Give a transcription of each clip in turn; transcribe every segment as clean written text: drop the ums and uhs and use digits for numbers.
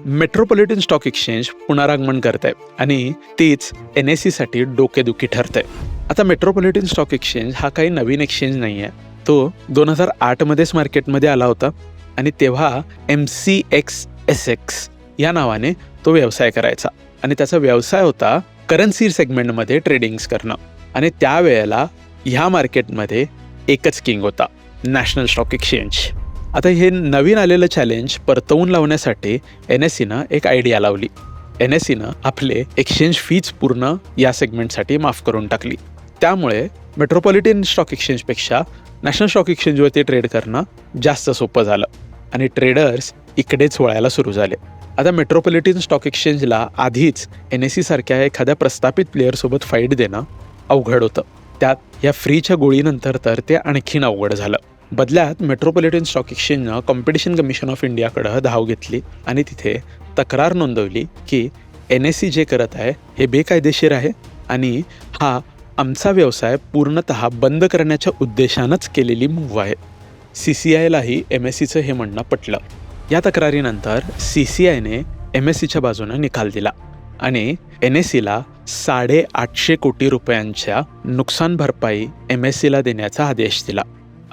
Metropolitan stock exchange पुनरागमन करत आहे आणि तीच NSE साठी डोकेदुखी ठरते. आता मेट्रोपॉलिटन स्टॉक एक्सचेंज हा काही नवीन एक्सचेंज नाही आहे. तो 2008 मध्येच मार्केटमध्ये आला होता आणि तेव्हा MCX या नावाने तो व्यवसाय करायचा आणि त्याचा व्यवसाय होता करन्सी सेगमेंटमध्ये ट्रेडिंग्स करणं. आणि त्यावेळेला ह्या मार्केटमध्ये एकच किंग होता, नॅशनल स्टॉक एक्सचेंज. आता हे नवीन आलेलं चॅलेंज परतवून लावण्यासाठी NSEनं एक आयडिया लावली. NSEनं आपले एक्सचेंज फीज पूर्ण या सेगमेंटसाठी माफ करून टाकली. त्यामुळे मेट्रोपॉलिटन स्टॉक एक्सचेंजपेक्षा नॅशनल स्टॉक एक्सचेंजवरती ट्रेड करणं जास्त सोपं झालं आणि ट्रेडर्स इकडेच वळायला सुरू झाले. आता मेट्रोपॉलिटन स्टॉक एक्सचेंजला आधीच NSE सारख्या एखाद्या प्रस्थापित प्लेअरसोबत फाईट देणं अवघड होतं. त्यात या फ्रीच्या गोळीनंतर तर ते आणखीन अवघड झालं. बदल्यात मेट्रोपॉलिटन स्टॉक एक्सचेंजनं कॉम्पिटिशन कमिशन ऑफ इंडियाकडं धाव घेतली आणि तिथे तक्रार नोंदवली की NSE जे करत आहे हे बेकायदेशीर आहे आणि हा आमचा व्यवसाय पूर्णतः बंद करण्याच्या उद्देशानंच केलेली मूव्ह आहे. CCIलाही MSEचं हे म्हणणं पटलं. या तक्रारीनंतर CCIने MSEच्या बाजूनं निकाल दिला आणि NSEला 850 कोटी रुपयांच्या नुकसान भरपाई MSEला देण्याचा आदेश दिला.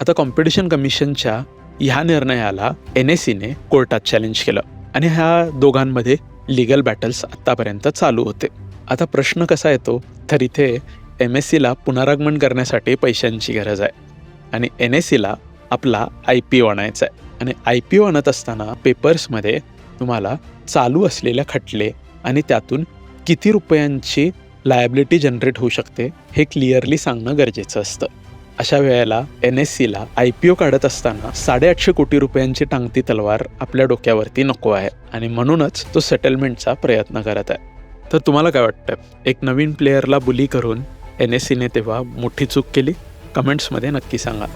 आता कॉम्पिटिशन कमिशनच्या ह्या निर्णयाला NSEने कोर्टात चॅलेंज केलं आणि ह्या दोघांमध्ये लिगल बॅटल्स आत्तापर्यंत चालू होते. आता प्रश्न कसा येतो तर इथे MSEला पुनरागमन करण्यासाठी पैशांची गरज आहे आणि NSEला आपला IPO आणायचा आहे आणि IPO आणत असताना पेपर्समध्ये तुम्हाला चालू असलेल्या खटले आणि त्यातून किती रुपयांची लायबिलिटी जनरेट होऊ शकते हे क्लिअरली सांगणं गरजेचं असतं. अशा वेळेला NSEला IPO काढत असताना 850 कोटी रुपयांची टांगती तलवार आपल्या डोक्यावरती नको आहे आणि म्हणूनच तो सेटलमेंटचा प्रयत्न करत आहे. तर तुम्हाला काय वाटतं, एक नवीन प्लेअरला बुली करून NSEने तेव्हा मोठी चूक केली? कमेंट्समध्ये नक्की सांगा.